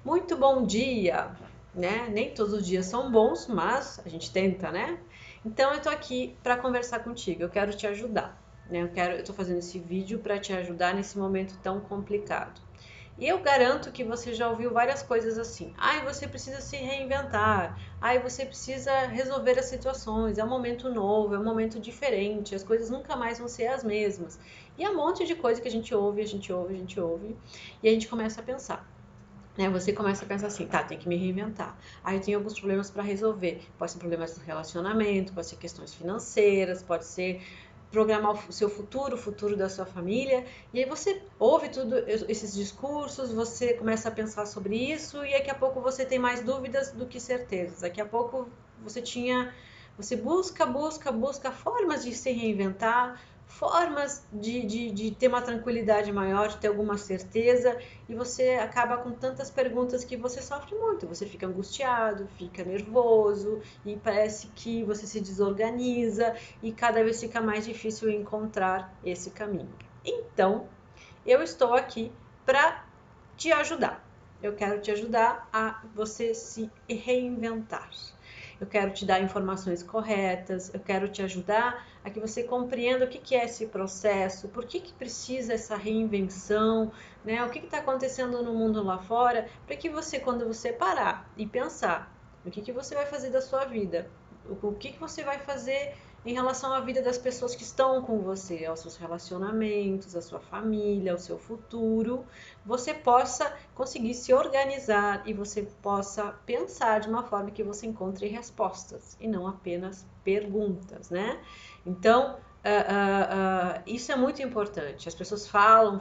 Muito bom dia, né? Nem todos os dias são bons, mas a gente tenta, né? Então eu tô aqui para conversar contigo. Eu quero te ajudar, né? Eu tô fazendo esse vídeo para te ajudar nesse momento tão complicado. E eu garanto que você já ouviu várias coisas assim. Ai, você precisa se reinventar. Ai, você precisa resolver as situações. É um momento novo, é um momento diferente. As coisas nunca mais vão ser as mesmas. E é um monte de coisa que a gente ouve, a gente ouve, a gente ouve. E a gente começa a pensar, né? Você começa a pensar assim, tá, tem que me reinventar. Aí eu tenho alguns problemas para resolver. Pode ser problemas de relacionamento, pode ser questões financeiras, pode ser programar o seu futuro, o futuro da sua família. E aí você ouve tudo esses discursos, você começa a pensar sobre isso e daqui a pouco você tem mais dúvidas do que certezas. Daqui a pouco você busca formas de se reinventar, formas de ter uma tranquilidade maior, de ter alguma certeza, e você acaba com tantas perguntas que você sofre muito, você fica angustiado, fica nervoso e parece que você se desorganiza e cada vez fica mais difícil encontrar esse caminho. Então, eu estou aqui para te ajudar. Eu quero te ajudar a você se reinventar. Eu quero te dar informações corretas, eu quero te ajudar a que você compreenda o que é esse processo, por que precisa essa reinvenção, né? O que está acontecendo no mundo lá fora, para que você, quando você parar e pensar no que você vai fazer da sua vida, o que você vai fazer em relação à vida das pessoas que estão com você, aos seus relacionamentos, à sua família, ao seu futuro, você possa conseguir se organizar e você possa pensar de uma forma que você encontre respostas e não apenas perguntas, né? Então, isso é muito importante. As pessoas falam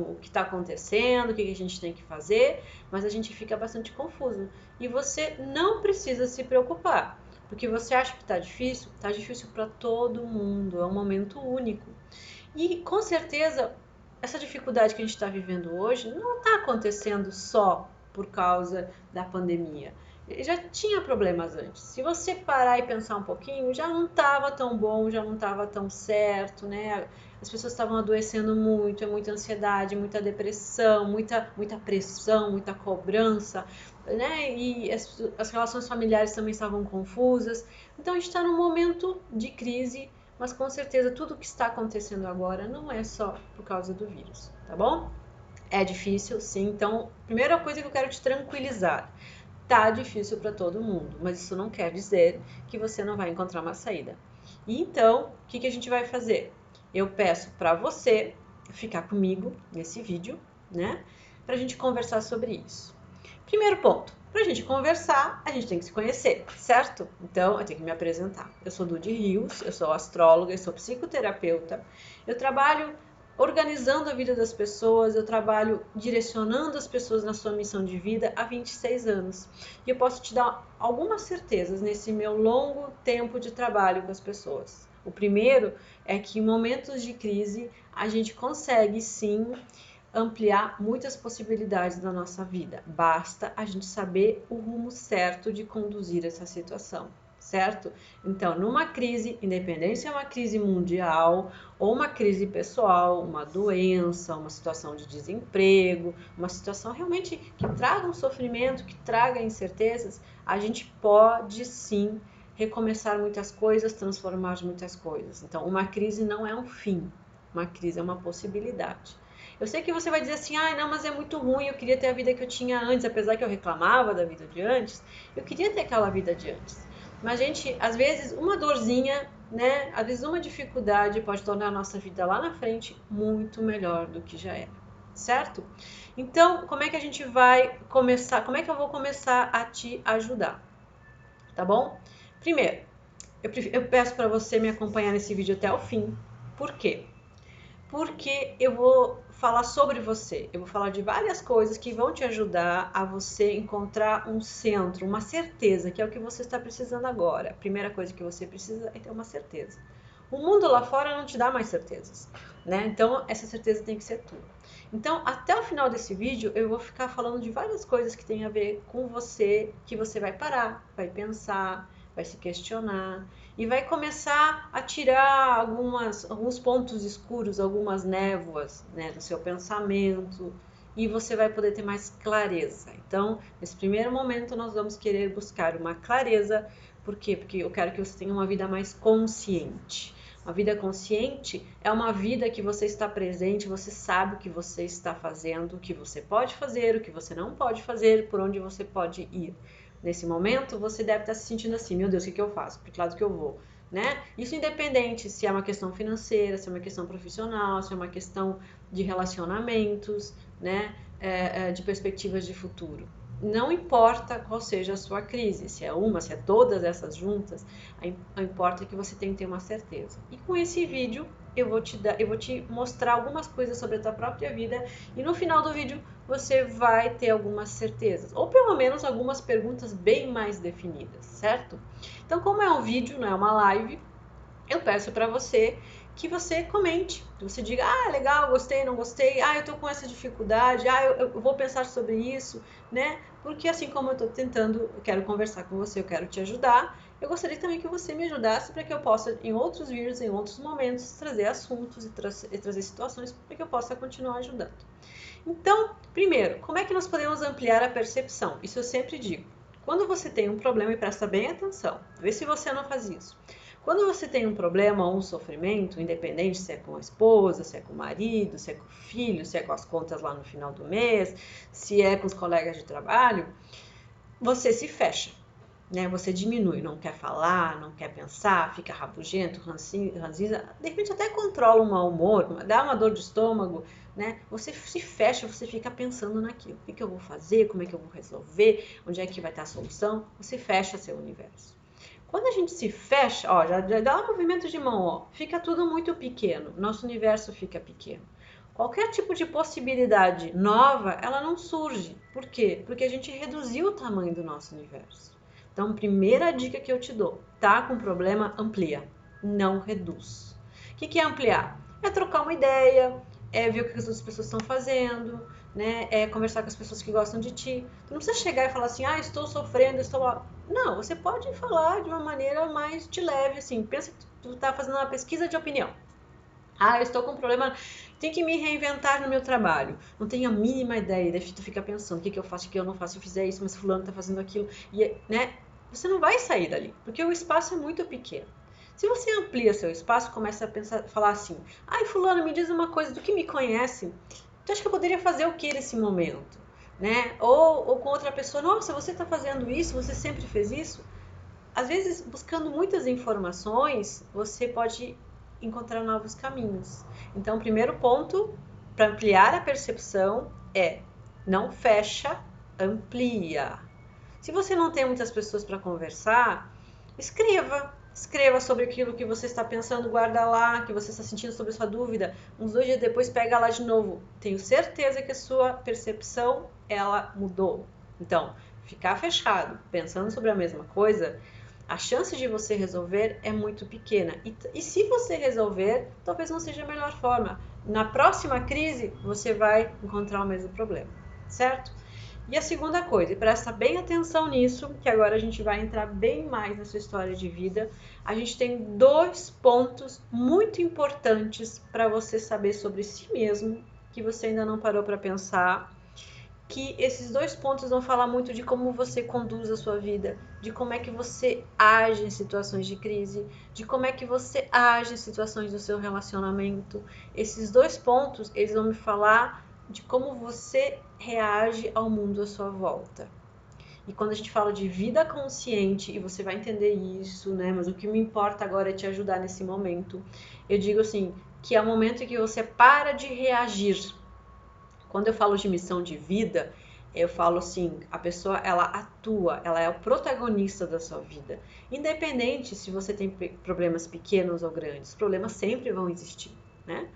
o que está acontecendo, o que a gente tem que fazer, mas a gente fica bastante confuso. E você não precisa se preocupar, porque você acha que está difícil para todo mundo, é um momento único. E com certeza, essa dificuldade que a gente está vivendo hoje não está acontecendo só por causa da pandemia. Já tinha problemas antes. Se você parar e pensar um pouquinho, já não estava tão bom, já não estava tão certo, né? As pessoas estavam adoecendo muito, é muita ansiedade, muita depressão, muita pressão, muita cobrança, né? E as relações familiares também estavam confusas. Então a gente está num momento de crise, mas com certeza tudo o que está acontecendo agora não é só por causa do vírus, tá bom? É difícil, sim. Então, primeira coisa que eu quero te tranquilizar: tá difícil para todo mundo, mas isso não quer dizer que você não vai encontrar uma saída. E então, o que a gente vai fazer? Eu peço para você ficar comigo nesse vídeo, né? Para a gente conversar sobre isso. Primeiro ponto, para a gente conversar, a gente tem que se conhecer, certo? Então, eu tenho que me apresentar. Eu sou Dudy Rios, eu sou astróloga, eu sou psicoterapeuta. Eu trabalho organizando a vida das pessoas, eu trabalho direcionando as pessoas na sua missão de vida há 26 anos. E eu posso te dar algumas certezas nesse meu longo tempo de trabalho com as pessoas. O primeiro é que em momentos de crise a gente consegue sim ampliar muitas possibilidades da nossa vida. Basta a gente saber o rumo certo de conduzir essa situação, certo? Então, numa crise, independente se é uma crise mundial ou uma crise pessoal, uma doença, uma situação de desemprego, uma situação realmente que traga um sofrimento, que traga incertezas, a gente pode sim recomeçar muitas coisas, transformar muitas coisas. Então, uma crise não é um fim, uma crise é uma possibilidade. Eu sei que você vai dizer assim, ah, não, mas é muito ruim, eu queria ter a vida que eu tinha antes, apesar que eu reclamava da vida de antes, eu queria ter aquela vida de antes. Mas, gente, às vezes uma dorzinha, né, às vezes uma dificuldade pode tornar a nossa vida lá na frente muito melhor do que já era, certo? Então, como é que a gente vai começar, como é que eu vou começar a te ajudar, tá bom? Primeiro, eu peço para você me acompanhar nesse vídeo até o fim. Por quê? Porque eu vou falar sobre você. Eu vou falar de várias coisas que vão te ajudar a você encontrar um centro, uma certeza, que é o que você está precisando agora. A primeira coisa que você precisa é ter uma certeza. O mundo lá fora não te dá mais certezas, né? Então, essa certeza tem que ser tua. Então, até o final desse vídeo, eu vou ficar falando de várias coisas que tem a ver com você, que você vai parar, vai pensar, vai se questionar e vai começar a tirar alguns pontos escuros, algumas névoas, né, do seu pensamento. e você vai poder ter mais clareza. Então, nesse primeiro momento, nós vamos querer buscar uma clareza. Por quê? Porque eu quero que você tenha uma vida mais consciente. Uma vida consciente é uma vida que você está presente, você sabe o que você está fazendo, o que você pode fazer, o que você não pode fazer, por onde você pode ir. Nesse momento, você deve estar se sentindo assim, meu Deus, o que eu faço? Para que lado que eu vou? Né? Isso independente se é uma questão financeira, se é uma questão profissional, se é uma questão de relacionamentos, né? De perspectivas de futuro. Não importa qual seja a sua crise, se é uma, se é todas essas juntas, importa que você tenha que ter uma certeza. E com esse vídeo eu vou te mostrar algumas coisas sobre a tua própria vida e no final do vídeo você vai ter algumas certezas, ou pelo menos algumas perguntas bem mais definidas, certo? Então, como é um vídeo, não é uma live, eu peço para você que você comente, que você diga, ah, legal, gostei, não gostei, ah, eu tô com essa dificuldade, ah, eu vou pensar sobre isso, né? Porque assim como eu tô tentando, eu quero conversar com você, eu quero te ajudar, eu gostaria também que você me ajudasse para que eu possa, em outros vídeos, em outros momentos, trazer assuntos e trazer situações para que eu possa continuar ajudando. Então, primeiro, como é que nós podemos ampliar a percepção? Isso eu sempre digo. Quando você tem um problema, e presta bem atenção, vê se você não faz isso. Quando você tem um problema ou um sofrimento, independente se é com a esposa, se é com o marido, se é com o filho, se é com as contas lá no final do mês, se é com os colegas de trabalho, você se fecha, né? Você diminui, não quer falar, não quer pensar, fica rabugento, ranzinza, de repente até controla um mau humor, dá uma dor de estômago, né? Você se fecha, você fica pensando naquilo. O que eu vou fazer? Como é que eu vou resolver? Onde é que vai estar a solução? Você fecha seu universo. Quando a gente se fecha, ó, já dá um movimento de mão, ó, fica tudo muito pequeno, nosso universo fica pequeno. Qualquer tipo de possibilidade nova, ela não surge. Por quê? Porque a gente reduziu o tamanho do nosso universo. Então, primeira dica que eu te dou, tá com problema, amplia, não reduz. O que é ampliar? É trocar uma ideia, é ver o que as outras pessoas estão fazendo, né? É conversar com as pessoas que gostam de ti. Tu não precisa chegar e falar assim, ah, estou sofrendo, estou... Não, você pode falar de uma maneira mais de leve, assim, pensa que tu tá fazendo uma pesquisa de opinião. Ah, eu estou com um problema, tenho que me reinventar no meu trabalho. Não tenho a mínima ideia, daí tu fica pensando, o que eu faço, o que eu não faço, se eu fizer isso, mas fulano tá fazendo aquilo, e, né? Você não vai sair dali, porque o espaço é muito pequeno. Se você amplia seu espaço, começa a pensar, falar assim, ai fulano, me diz uma coisa, do que me conhece, tu acha que eu poderia fazer o que nesse momento? Né? Ou com outra pessoa, nossa, você está fazendo isso, você sempre fez isso? Às vezes, buscando muitas informações, você pode encontrar novos caminhos. Então, o primeiro ponto para ampliar a percepção é não fecha, amplia. Se você não tem muitas pessoas para conversar, escreva. Escreva sobre aquilo que você está pensando, guarda lá, que você está sentindo sobre a sua dúvida. Uns 2 dias depois, pega lá de novo. Tenho certeza que a sua percepção, ela mudou. Então, ficar fechado, pensando sobre a mesma coisa, a chance de você resolver é muito pequena. E se você resolver, talvez não seja a melhor forma. Na próxima crise, você vai encontrar o mesmo problema, certo? E a segunda coisa, e presta bem atenção nisso, que agora a gente vai entrar bem mais na sua história de vida, a gente tem 2 pontos muito importantes para você saber sobre si mesmo, que você ainda não parou para pensar, que esses 2 pontos vão falar muito de como você conduz a sua vida, de como é que você age em situações de crise, de como é que você age em situações do seu relacionamento. Esses 2 pontos, eles vão me falar de como você reage ao mundo à sua volta. E quando a gente fala de vida consciente, e você vai entender isso, né? Mas o que me importa agora é te ajudar nesse momento. Eu digo assim, que é o momento em que você para de reagir. Quando eu falo de missão de vida, eu falo assim, a pessoa ela atua, ela é o protagonista da sua vida. Independente se você tem problemas pequenos ou grandes, problemas sempre vão existir, né?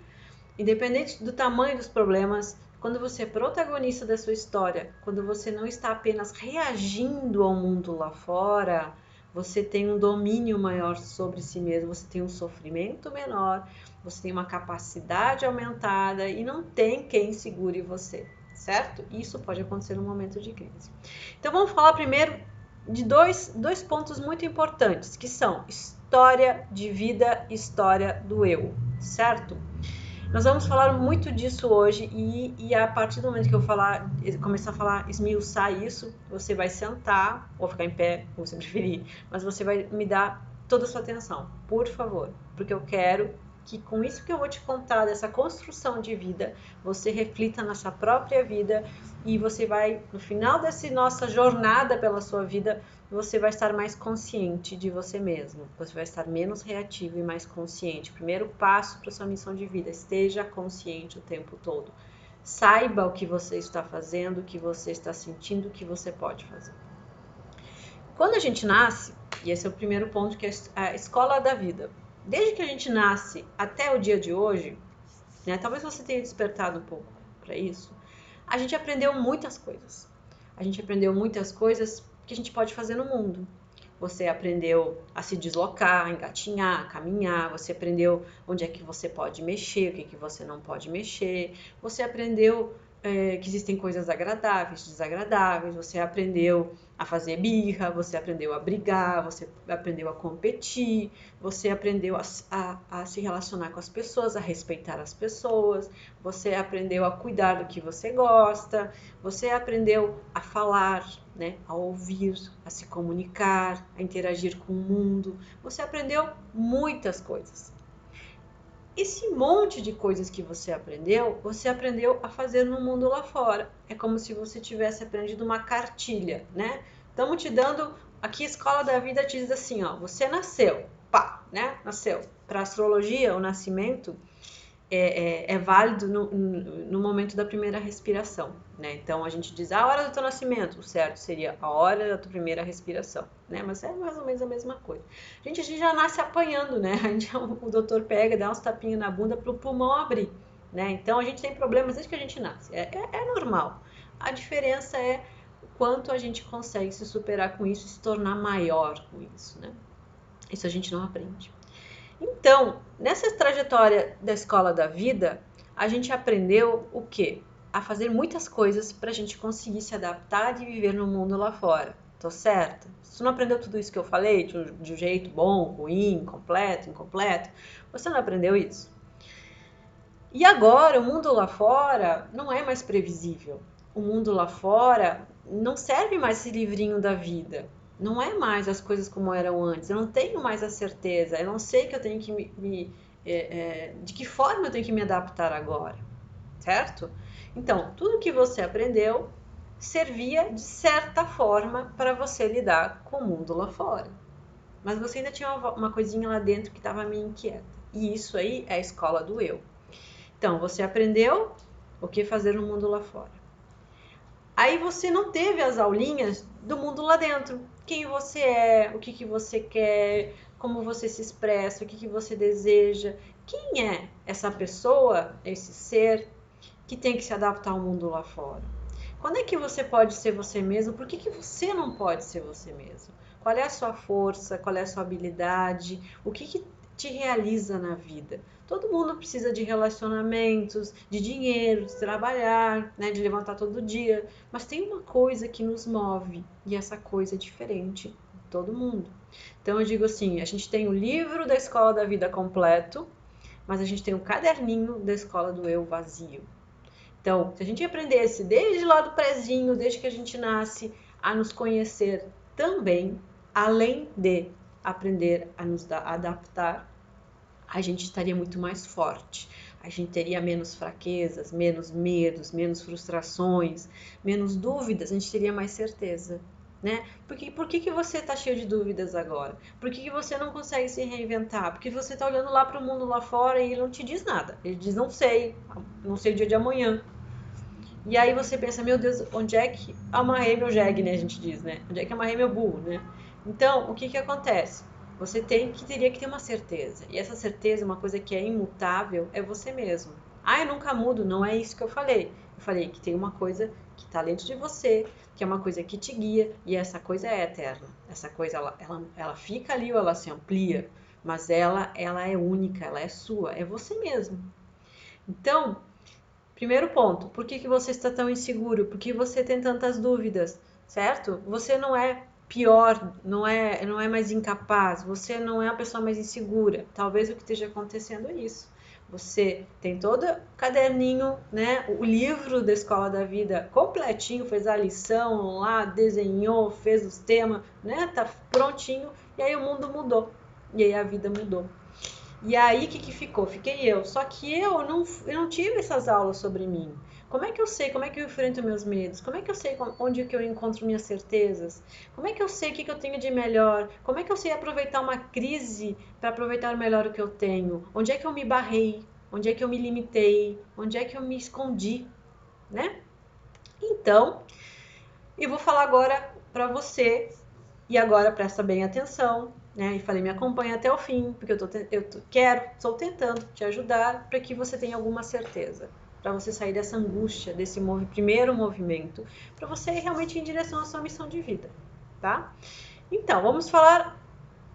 Independente do tamanho dos problemas, quando você é protagonista da sua história, quando você não está apenas reagindo ao mundo lá fora, você tem um domínio maior sobre si mesmo, você tem um sofrimento menor, você tem uma capacidade aumentada e não tem quem segure você, certo? Isso pode acontecer no momento de crise. Então vamos falar primeiro de dois pontos muito importantes, que são história de vida e história do eu, certo? Nós vamos falar muito disso hoje e a partir do momento que eu começar a falar, esmiuçar isso, você vai sentar, ou ficar em pé, como você preferir, mas você vai me dar toda a sua atenção, por favor, porque eu quero que com isso que eu vou te contar, dessa construção de vida, você reflita na sua própria vida e você vai, no final dessa nossa jornada pela sua vida, você vai estar mais consciente de você mesmo, você vai estar menos reativo e mais consciente. Primeiro passo para sua missão de vida, esteja consciente o tempo todo. Saiba o que você está fazendo, o que você está sentindo, o que você pode fazer. Quando a gente nasce, e esse é o primeiro ponto, que é a escola da vida. Desde que a gente nasce até o dia de hoje, né, talvez você tenha despertado um pouco para isso, a gente aprendeu muitas coisas. A gente aprendeu muitas coisas que a gente pode fazer no mundo. Você aprendeu a se deslocar, engatinhar, caminhar, você aprendeu onde é que você pode mexer, o que você não pode mexer, você aprendeu que existem coisas agradáveis, desagradáveis, você aprendeu a fazer birra, você aprendeu a brigar, você aprendeu a competir, você aprendeu a se relacionar com as pessoas, a respeitar as pessoas, você aprendeu a cuidar do que você gosta, você aprendeu a falar, né, a ouvir, a se comunicar, a interagir com o mundo, você aprendeu muitas coisas. Esse monte de coisas que você aprendeu a fazer no mundo lá fora. É como se você tivesse aprendido uma cartilha, né? Estamos te dando, aqui a Escola da Vida te diz assim, ó, você nasceu, pá, né? Nasceu. Para astrologia, o nascimento é válido no momento da primeira respiração, né? Então a gente diz a hora do teu nascimento, o certo seria a hora da tua primeira respiração, né? Mas é mais ou menos a mesma coisa. A gente já nasce apanhando, né? O doutor pega, dá uns tapinhos na bunda para o pulmão abrir, né? Então a gente tem problemas desde que a gente nasce, é normal. A diferença é o quanto a gente consegue se superar com isso e se tornar maior com isso, né? Isso a gente não aprende. Então, nessa trajetória da escola da vida, a gente aprendeu o quê? A fazer muitas coisas para a gente conseguir se adaptar e viver no mundo lá fora. Tô certa? Se você não aprendeu tudo isso que eu falei, de um jeito bom, ruim, completo, incompleto, você não aprendeu isso. E agora, o mundo lá fora não é mais previsível. O mundo lá fora não serve mais esse livrinho da vida. Não é mais as coisas como eram antes. Eu não tenho mais a certeza. Eu não sei que eu tenho que de que forma eu tenho que me adaptar agora, certo? Então, tudo que você aprendeu servia de certa forma para você lidar com o mundo lá fora. Mas você ainda tinha uma coisinha lá dentro que estava meio inquieta. E isso aí é a escola do eu. Então, você aprendeu o que fazer no mundo lá fora. Aí você não teve as aulinhas do mundo lá dentro. Quem você é, o que você quer, como você se expressa, o que você deseja. Quem é essa pessoa, esse ser que tem que se adaptar ao mundo lá fora? Quando é que você pode ser você mesmo? Por que você não pode ser você mesmo? Qual é a sua força? Qual é a sua habilidade? O que te realiza na vida? Todo mundo precisa de relacionamentos, de dinheiro, de trabalhar, né, de levantar todo dia. Mas tem uma coisa que nos move e essa coisa é diferente de todo mundo. Então eu digo assim, a gente tem o livro da Escola da Vida completo, mas a gente tem o caderninho da Escola do Eu vazio. Então, se a gente aprendesse desde lá do prezinho, desde que a gente nasce, a nos conhecer também, além de aprender a nos adaptar, a gente estaria muito mais forte. A gente teria menos fraquezas, menos medos, menos frustrações, menos dúvidas, a gente teria mais certeza. Né? Por que você está cheio de dúvidas agora? Por que você não consegue se reinventar? Porque você está olhando lá para o mundo lá fora e ele não te diz nada. Ele diz, não sei o dia de amanhã. E aí você pensa, meu Deus, onde é que amarrei meu jegue, né? A gente diz, né? Onde é que amarrei meu burro, né? Então, o que acontece? Você teria que ter uma certeza. E essa certeza, uma coisa que é imutável, é você mesmo. Ah, eu nunca mudo. Não é isso que eu falei. Eu falei que tem uma coisa que está dentro de você, que é uma coisa que te guia, e essa coisa é eterna. Essa coisa, ela fica ali ou ela se amplia, mas ela é única, ela é sua, é você mesmo. Então, primeiro ponto, por que você está tão inseguro? Por que você tem tantas dúvidas, certo? Você não é pior, não é mais incapaz, você não é a pessoa mais insegura. Talvez o que esteja acontecendo é isso. Você tem todo o caderninho, né? O livro da Escola da Vida completinho, fez a lição lá, desenhou, fez os temas, né? Tá prontinho. E aí o mundo mudou. E aí a vida mudou. E aí o que ficou? Fiquei eu. Só que eu não tive essas aulas sobre mim. Como é que eu sei? Como é que eu enfrento meus medos? Como é que eu sei onde que eu encontro minhas certezas? Como é que eu sei o que eu tenho de melhor? Como é que eu sei aproveitar uma crise para aproveitar melhor o que eu tenho? Onde é que eu me barrei? Onde é que eu me limitei? Onde é que eu me escondi? Né? Então, eu vou falar agora para você, e agora presta bem atenção, né? E falei, me acompanha até o fim, porque estou tentando te ajudar para que você tenha alguma certeza, para você sair dessa angústia, desse primeiro movimento, para você ir realmente em direção à sua missão de vida, tá? Então, vamos falar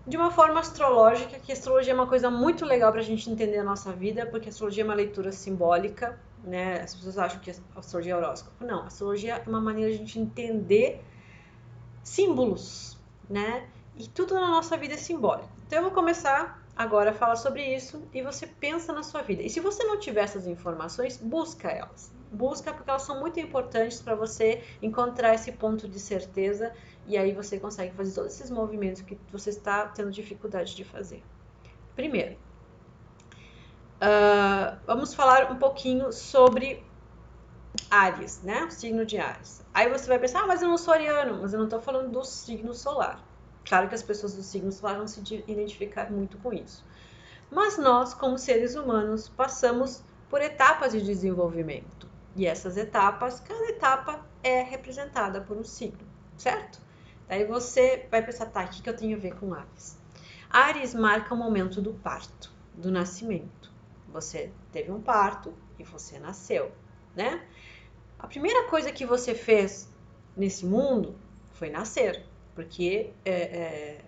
de uma forma astrológica, que a astrologia é uma coisa muito legal para a gente entender a nossa vida, porque a astrologia é uma leitura simbólica, né? As pessoas acham que a astrologia é horóscopo. Não, a astrologia é uma maneira de a gente entender símbolos, né? E tudo na nossa vida é simbólico. Então eu vou começar agora a falar sobre isso e você pensa na sua vida. E se você não tiver essas informações, busca elas. Busca porque elas são muito importantes para você encontrar esse ponto de certeza e aí você consegue fazer todos esses movimentos que você está tendo dificuldade de fazer. Primeiro, vamos falar um pouquinho sobre Áries, né? O signo de Áries. Aí você vai pensar, mas eu não sou ariano, mas eu não estou falando do signo solar. Claro que as pessoas do signo solar vão se identificar muito com isso. Mas nós, como seres humanos, passamos por etapas de desenvolvimento. E essas etapas, cada etapa é representada por um signo, certo? Daí você vai pensar, tá, o que eu tenho a ver com Áries? Áries marca o momento do parto, do nascimento. Você teve um parto e você nasceu, né? A primeira coisa que você fez nesse mundo foi nascer, porque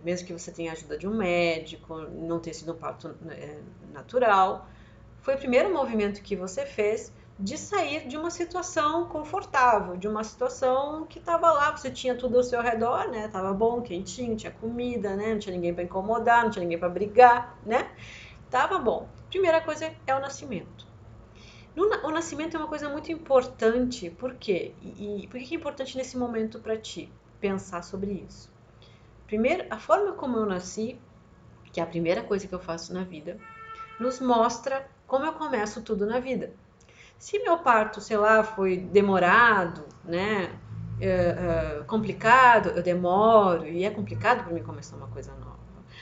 mesmo que você tenha a ajuda de um médico, não ter sido um parto natural, foi o primeiro movimento que você fez de sair de uma situação confortável, de uma situação que estava lá, você tinha tudo ao seu redor, né? Tava bom, quentinho, tinha comida, né? Não tinha ninguém para incomodar, não tinha ninguém para brigar, né? Tava bom. Primeira coisa é o nascimento. O nascimento é uma coisa muito importante, por quê? E por que é importante nesse momento para ti pensar sobre isso? Primeiro, a forma como eu nasci, que é a primeira coisa que eu faço na vida, nos mostra como eu começo tudo na vida. Se meu parto, sei lá, foi demorado, né, complicado, eu demoro, e é complicado para mim começar uma coisa nova.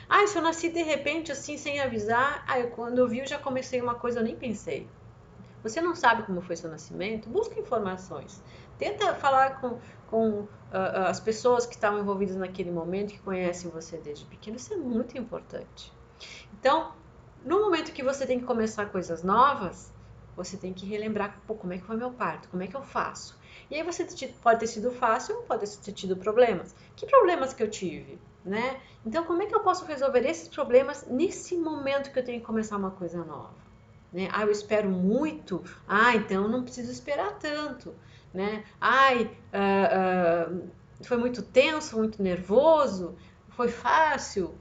Ah, se eu nasci de repente assim, sem avisar, quando eu vi eu já comecei uma coisa, eu nem pensei. Você não sabe como foi seu nascimento? Busca informações. Tenta falar com as pessoas que estavam envolvidas naquele momento, que conhecem você desde pequeno. Isso é muito importante. Então, no momento que você tem que começar coisas novas, você tem que relembrar, pô, como é que foi meu parto? Como é que eu faço? E aí você pode ter sido fácil ou pode ter tido problemas. Que problemas que eu tive? Né? Então, como é que eu posso resolver esses problemas nesse momento que eu tenho que começar uma coisa nova? Né? Eu espero muito. Então não preciso esperar tanto. Né? Foi muito tenso, muito nervoso, foi fácil,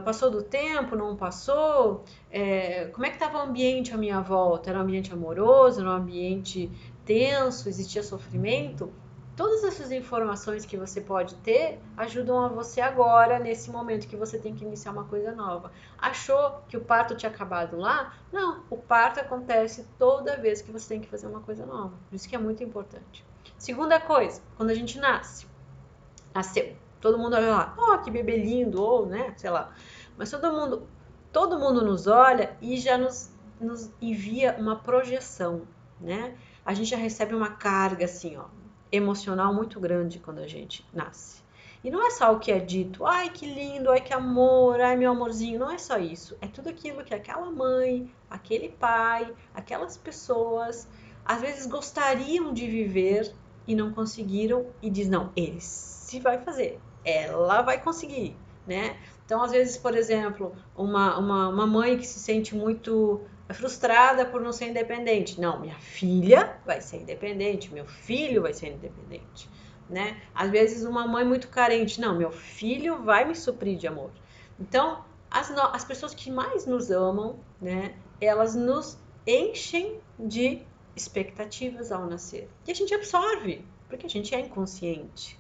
passou do tempo, não passou. Como é que estava o ambiente à minha volta? Era um ambiente amoroso, era um ambiente tenso, existia sofrimento? Todas essas informações que você pode ter ajudam a você agora, nesse momento que você tem que iniciar uma coisa nova. Achou que o parto tinha acabado lá? Não, o parto acontece toda vez que você tem que fazer uma coisa nova. Por isso que é muito importante. Segunda coisa, quando a gente nasceu, todo mundo olha lá, oh, que bebê lindo, ou, né, sei lá. Mas todo mundo nos olha e já nos envia uma projeção, né? A gente já recebe uma carga, assim, ó, emocional muito grande quando a gente nasce. E não é só o que é dito, ai que lindo, ai que amor, ai meu amorzinho, não é só isso. É tudo aquilo que aquela mãe, aquele pai, aquelas pessoas, às vezes gostariam de viver e não conseguiram e diz, não, ele se vai fazer, ela vai conseguir, né? Então, às vezes, por exemplo, uma mãe que se sente muito frustrada por não ser independente. Não, minha filha vai ser independente, meu filho vai ser independente, né? Às vezes uma mãe muito carente, não, meu filho vai me suprir de amor. Então, as pessoas que mais nos amam, né? elas nos enchem de expectativas ao nascer. E a gente absorve, porque a gente é inconsciente.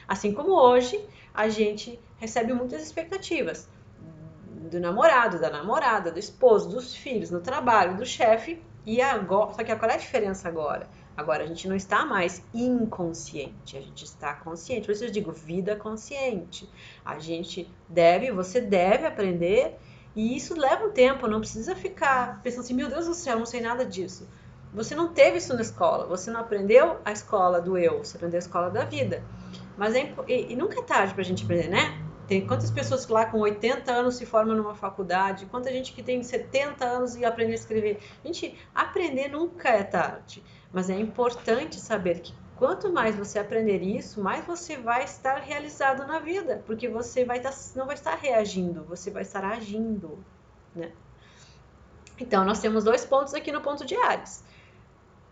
Assim como hoje, a gente recebe muitas expectativas do namorado, da namorada, do esposo, dos filhos, no trabalho, do chefe. E agora, só que qual é a diferença agora? Agora a gente não está mais inconsciente, a gente está consciente. Por isso eu digo vida consciente. A gente deve, você deve aprender, e isso leva um tempo, não precisa ficar pensando assim, meu Deus do céu, eu não sei nada disso. Você não teve isso na escola, você não aprendeu a escola do eu, você aprendeu a escola da vida. Mas e nunca é tarde pra gente aprender, né? Tem quantas pessoas que lá com 80 anos se formam numa faculdade, quanta gente que tem 70 anos e aprende a escrever. Gente, aprender nunca é tarde, mas é importante saber que quanto mais você aprender isso, mais você vai estar realizado na vida, porque você não vai estar reagindo, você vai estar agindo, né? Então, nós temos 2 pontos aqui no ponto de Áries.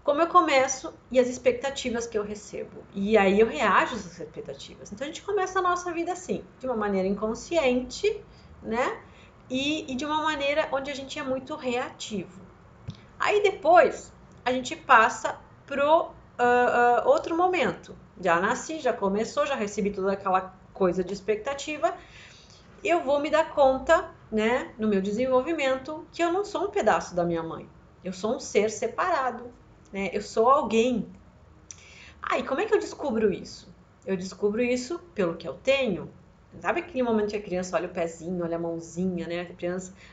Como eu começo e as expectativas que eu recebo. E aí eu reajo às expectativas. Então a gente começa a nossa vida assim, de uma maneira inconsciente, né? E de uma maneira onde a gente é muito reativo. Aí depois a gente passa pro outro momento. Já nasci, já começou, já recebi toda aquela coisa de expectativa. Eu vou me dar conta, né, no meu desenvolvimento, que eu não sou um pedaço da minha mãe. Eu sou um ser separado, né? Eu sou alguém. E como é que eu descubro isso? Eu descubro isso pelo que eu tenho. Sabe aquele momento que a criança olha o pezinho, olha a mãozinha, né?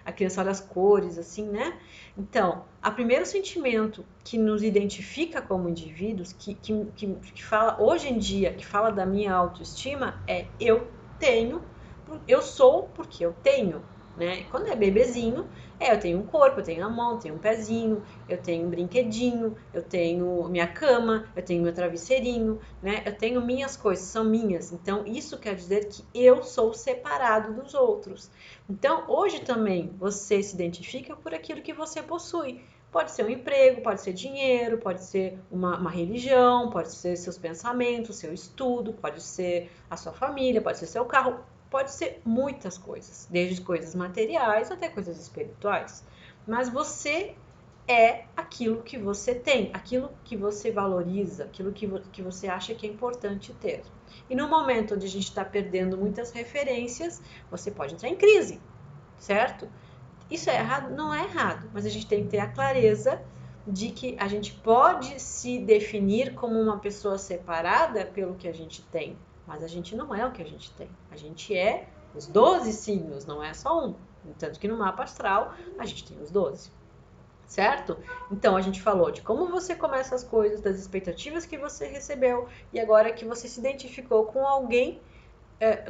A criança olha as cores, assim, né? Então, o primeiro sentimento que nos identifica como indivíduos, que fala hoje em dia, que fala da minha autoestima, é eu sou porque eu tenho. Né? Quando é bebezinho, eu tenho um corpo, eu tenho a mão, eu tenho um pezinho, eu tenho um brinquedinho, eu tenho minha cama, eu tenho meu travesseirinho, né? Eu tenho minhas coisas, são minhas. Então, isso quer dizer que eu sou separado dos outros. Então, hoje também você se identifica por aquilo que você possui. Pode ser um emprego, pode ser dinheiro, pode ser uma religião, pode ser seus pensamentos, seu estudo, pode ser a sua família, pode ser seu carro. Pode ser muitas coisas, desde coisas materiais até coisas espirituais. Mas você é aquilo que você tem, aquilo que você valoriza, aquilo que você acha que é importante ter. E no momento onde a gente está perdendo muitas referências, você pode entrar em crise, certo? Isso é errado? Não é errado, mas a gente tem que ter a clareza de que a gente pode se definir como uma pessoa separada pelo que a gente tem, mas a gente não é o que a gente tem. A gente é os 12 signos, não é só um. Tanto que no mapa astral a gente tem os 12, certo? Então a gente falou de como você começa as coisas, das expectativas que você recebeu e agora que você se identificou com alguém,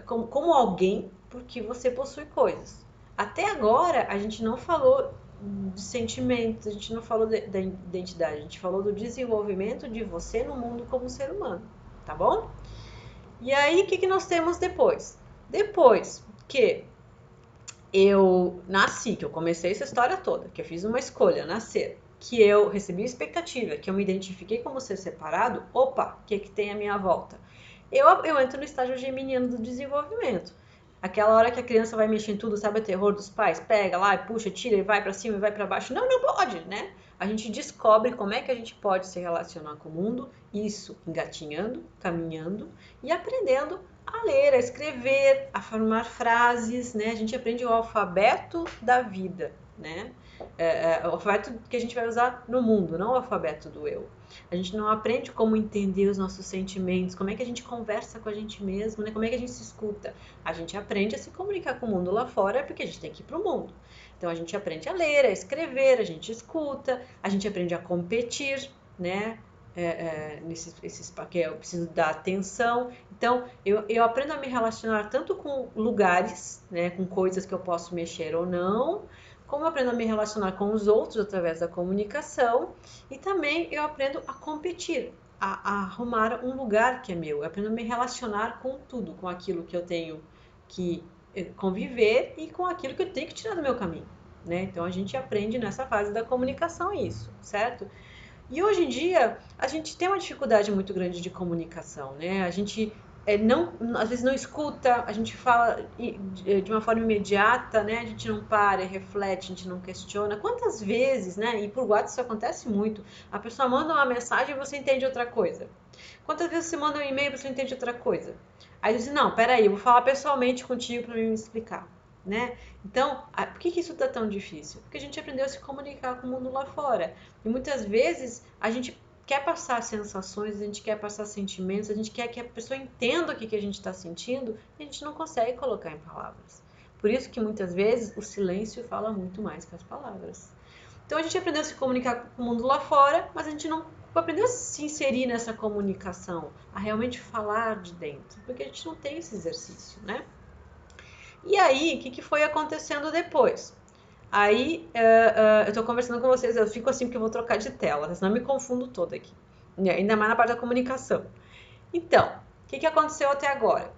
como alguém porque você possui coisas. Até agora a gente não falou de sentimentos, a gente não falou da identidade, a gente falou do desenvolvimento de você no mundo como ser humano, tá bom? E aí, o que nós temos depois? Depois que eu nasci, que eu comecei essa história toda, que eu fiz uma escolha, nascer, que eu recebi expectativa, que eu me identifiquei como ser separado, opa, o que tem à minha volta? Eu entro no estágio geminiano do desenvolvimento. Aquela hora que a criança vai mexer em tudo, sabe o terror dos pais? Pega lá, puxa, tira, e vai pra cima e vai pra baixo. Não, não pode, né? A gente descobre como é que a gente pode se relacionar com o mundo, isso engatinhando, caminhando e aprendendo a ler, a escrever, a formar frases, né? A gente aprende o alfabeto da vida, né? O alfabeto que a gente vai usar no mundo, não o alfabeto do eu. A gente não aprende como entender os nossos sentimentos, como é que a gente conversa com a gente mesmo, né? Como é que a gente se escuta. A gente aprende a se comunicar com o mundo lá fora porque a gente tem que ir para o mundo. Então a gente aprende a ler, a escrever, a gente escuta, a gente aprende a competir, né? Que eu preciso dar atenção. Então eu aprendo a me relacionar tanto com lugares, né? Com coisas que eu posso mexer ou não, como eu aprendo a me relacionar com os outros através da comunicação e também eu aprendo a competir, a arrumar um lugar que é meu. Eu aprendo a me relacionar com tudo, com aquilo que eu tenho que conviver e com aquilo que eu tenho que tirar do meu caminho, né? Então a gente aprende nessa fase da comunicação isso, certo? E hoje em dia a gente tem uma dificuldade muito grande de comunicação, né? A gente não, às vezes não escuta, a gente fala de uma forma imediata, né? A gente não para, reflete, a gente não questiona. Quantas vezes, né? E por WhatsApp isso acontece muito. A pessoa manda uma mensagem e você entende outra coisa. Quantas vezes você manda um e-mail e você entende outra coisa? Aí você diz, não, peraí, eu vou falar pessoalmente contigo para me explicar, né? Então, por que isso tá tão difícil? Porque a gente aprendeu a se comunicar com o mundo lá fora. E muitas vezes a gente quer passar sensações, a gente quer passar sentimentos, a gente quer que a pessoa entenda o que a gente está sentindo e a gente não consegue colocar em palavras. Por isso que muitas vezes o silêncio fala muito mais que as palavras. Então a gente aprendeu a se comunicar com o mundo lá fora, mas a gente não aprendeu a se inserir nessa comunicação, a realmente falar de dentro, porque a gente não tem esse exercício, né? E aí, o que foi acontecendo depois? Aí, eu tô conversando com vocês, eu fico assim porque eu vou trocar de tela, senão eu me confundo toda aqui. Ainda mais na parte da comunicação. Então, o que aconteceu até agora?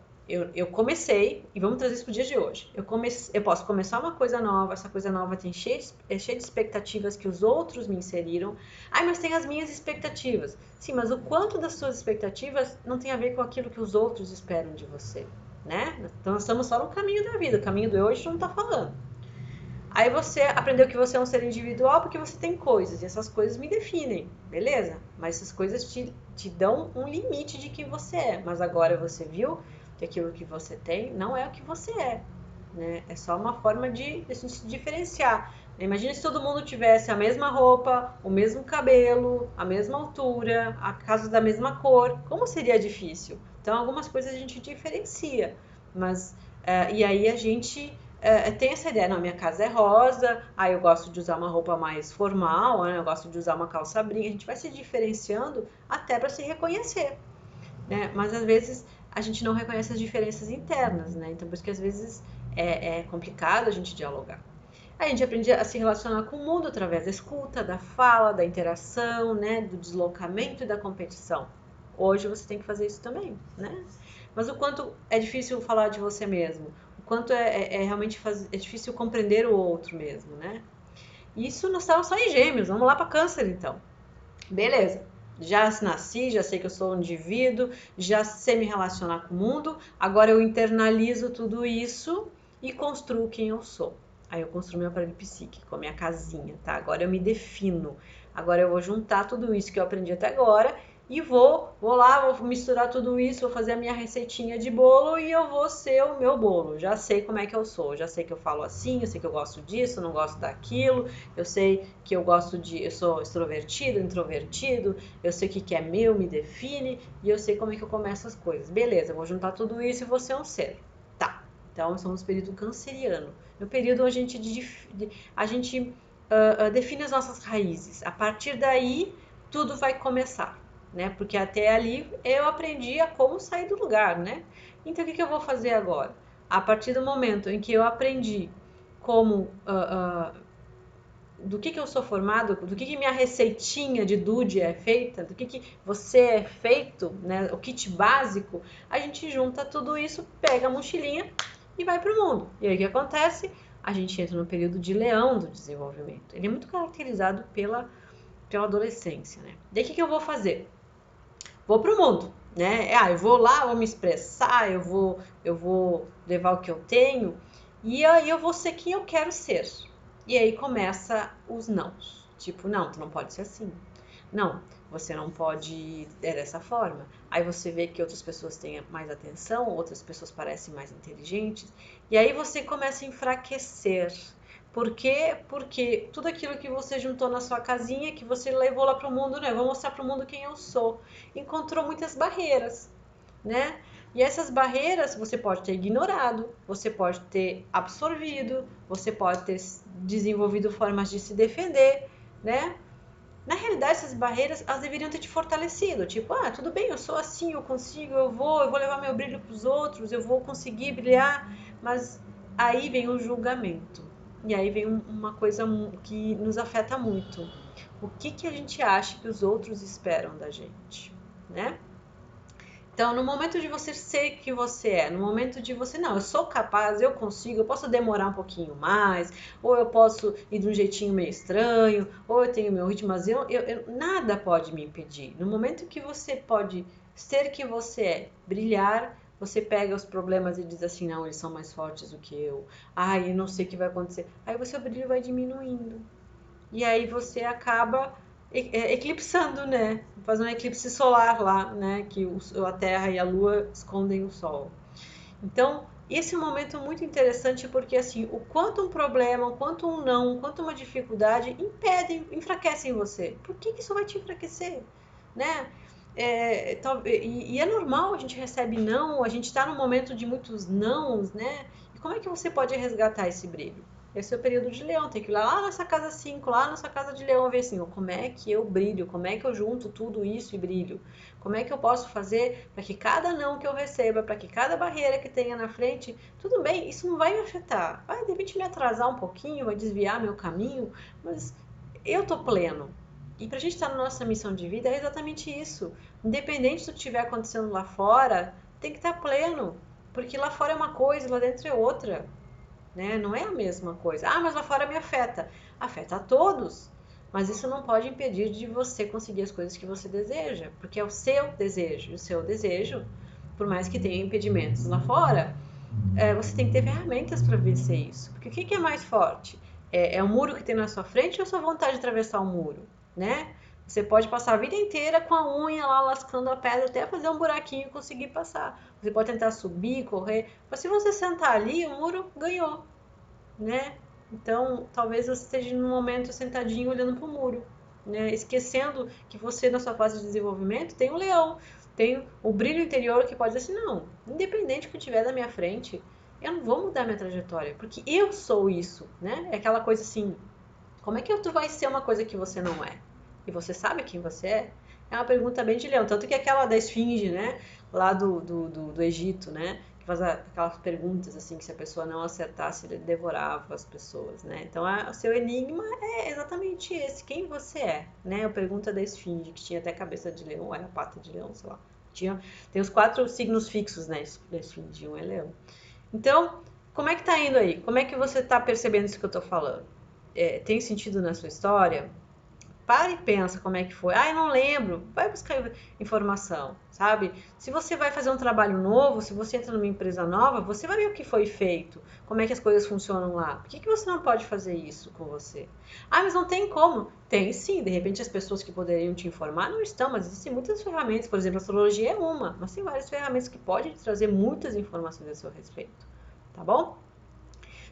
Eu comecei, e vamos trazer isso pro dia de hoje. Eu posso começar uma coisa nova, essa coisa nova tem cheia de expectativas que os outros me inseriram. Ai, mas tem as minhas expectativas. Sim, mas o quanto das suas expectativas não tem a ver com aquilo que os outros esperam de você, né? Então nós estamos só no caminho da vida, o caminho de hoje não tá falando. Aí você aprendeu que você é um ser individual porque você tem coisas, e essas coisas me definem, beleza? Mas essas coisas te dão um limite de quem você é. Mas agora você viu que aquilo que você tem não é o que você é, né? É só uma forma de a gente se diferenciar. Imagina se todo mundo tivesse a mesma roupa, o mesmo cabelo, a mesma altura, a casa da mesma cor. Como seria difícil? Então, algumas coisas a gente diferencia, mas e aí a gente tem essa ideia, não, minha casa é rosa, aí eu gosto de usar uma roupa mais formal, né? Eu gosto de usar uma calça brinca, a gente vai se diferenciando até para se reconhecer, né? Mas às vezes a gente não reconhece as diferenças internas, né? Então por isso que às vezes é complicado a gente dialogar. A gente aprende a se relacionar com o mundo através da escuta, da fala, da interação, né? Do deslocamento e da competição. Hoje você tem que fazer isso também, né? Mas o quanto é difícil falar de você mesmo, o quanto realmente é difícil compreender o outro mesmo, né? Isso nós estamos só em Gêmeos, vamos lá para Câncer então. Beleza, já nasci, já sei que eu sou um indivíduo, já sei me relacionar com o mundo, agora eu internalizo tudo isso e construo quem eu sou. Aí eu construo meu aparelho psíquico, a minha casinha, tá? Agora eu me defino. Agora eu vou juntar tudo isso que eu aprendi até agora e vou lá, vou misturar tudo isso, vou fazer a minha receitinha de bolo e eu vou ser o meu bolo. Já sei como é que eu sou, já sei que eu falo assim, eu sei que eu gosto disso, não gosto daquilo, eu sei que eu sou extrovertido, introvertido, eu sei o que é meu, me define e eu sei como é que eu começo as coisas. Beleza, eu vou juntar tudo isso e vou ser um ser. Tá, então somos período canceriano. No período a gente define as nossas raízes. A partir daí, tudo vai começar, né? Porque até ali eu aprendi a como sair do lugar, né? Então, o que eu vou fazer agora? A partir do momento em que eu aprendi como do que eu sou formado, do que minha receitinha de Dude é feita, do que você é feito, né? O kit básico, a gente junta tudo isso, pega a mochilinha e vai para o mundo. E aí o que acontece? A gente entra no período de leão do desenvolvimento. Ele é muito caracterizado pela adolescência, né? Daí o que eu vou fazer? Vou pro mundo, né? Eu vou lá, vou me expressar, eu vou levar o que eu tenho e aí eu vou ser quem eu quero ser. E aí começa os nãos. Tipo, não, tu não pode ser assim. Não, você não pode dessa forma. Aí você vê que outras pessoas têm mais atenção, outras pessoas parecem mais inteligentes, e aí você começa a enfraquecer. Por quê? Porque tudo aquilo que você juntou na sua casinha, que você levou lá para o mundo, né? Eu vou mostrar para o mundo quem eu sou. Encontrou muitas barreiras, né? E essas barreiras você pode ter ignorado, você pode ter absorvido, você pode ter desenvolvido formas de se defender, né? Na realidade, essas barreiras, elas deveriam ter te fortalecido. Tipo, tudo bem, eu sou assim, eu consigo, eu vou levar meu brilho para os outros, eu vou conseguir brilhar. Mas aí vem o julgamento. E aí vem uma coisa que nos afeta muito. O que a gente acha que os outros esperam da gente, né? Então, no momento de você ser que você é, no momento de você, não, eu sou capaz, eu consigo, eu posso demorar um pouquinho mais, ou eu posso ir de um jeitinho meio estranho, ou eu tenho meu ritmo, mas nada pode me impedir. No momento que você pode ser quem você é, brilhar. Você pega os problemas e diz assim, não, eles são mais fortes do que eu. Ai, eu não sei o que vai acontecer. Aí o seu brilho vai diminuindo. E aí você acaba eclipsando, né? Faz um eclipse solar lá, né? Que a Terra e a Lua escondem o Sol. Então, esse é um momento muito interessante porque, assim, o quanto um problema, o quanto um não, o quanto uma dificuldade impedem, enfraquecem você. Por que isso vai te enfraquecer? Né? E é normal, a gente recebe não, a gente está num momento de muitos nãos, né? E como é que você pode resgatar esse brilho? Esse é o período de leão, tem que ir lá nessa casa 5, lá nessa casa de leão, ver assim, como é que eu brilho, como é que eu junto tudo isso e brilho. Como é que eu posso fazer para que cada não que eu receba, para que cada barreira que tenha na frente, tudo bem, isso não vai me afetar. Vai de repente me atrasar um pouquinho, vai desviar meu caminho, mas eu tô pleno. E para a gente estar na nossa missão de vida é exatamente isso. Independente do que estiver acontecendo lá fora, tem que estar pleno. Porque lá fora é uma coisa, lá dentro é outra. Né? Não é a mesma coisa. Ah, mas lá fora me afeta. Afeta a todos. Mas isso não pode impedir de você conseguir as coisas que você deseja, porque é o seu desejo. O seu desejo, por mais que tenha impedimentos lá fora, você tem que ter ferramentas para vencer isso. Porque o que é mais forte? É o muro que tem na sua frente ou a sua vontade de atravessar o muro? Né? Você pode passar a vida inteira com a unha lá lascando a pedra até fazer um buraquinho e conseguir passar. Você pode tentar subir, correr, mas se você sentar ali, o muro ganhou, né? Então, talvez você esteja num momento sentadinho olhando para o muro, né? Esquecendo que você, na sua fase de desenvolvimento, tem um leão, tem o brilho interior que pode dizer assim, não, independente do que tiver na minha frente, eu não vou mudar minha trajetória, porque eu sou isso, né? É aquela coisa assim, como é que tu vai ser uma coisa que você não é? E você sabe quem você é? É uma pergunta bem de leão. Tanto que aquela da esfinge, né? Lá do Egito, né? Que faz aquelas perguntas, assim, que se a pessoa não acertasse, ele devorava as pessoas, né? Então, o seu enigma é exatamente esse. Quem você é, né? A pergunta da esfinge, que tinha até cabeça de leão, ou era pata de leão, sei lá. Tem os 4 signos fixos, né? Da esfinge, um é leão. Então, como é que tá indo aí? Como é que você tá percebendo isso que eu tô falando? Tem sentido na sua história? Para e pensa como é que foi. Ah, eu não lembro. Vai buscar informação, sabe? Se você vai fazer um trabalho novo, se você entra numa empresa nova, você vai ver o que foi feito, como é que as coisas funcionam lá. Por que você não pode fazer isso com você? Ah, mas não tem como. Tem sim, de repente as pessoas que poderiam te informar não estão, mas existem muitas ferramentas. Por exemplo, a astrologia é uma, mas tem várias ferramentas que podem te trazer muitas informações a seu respeito. Tá bom?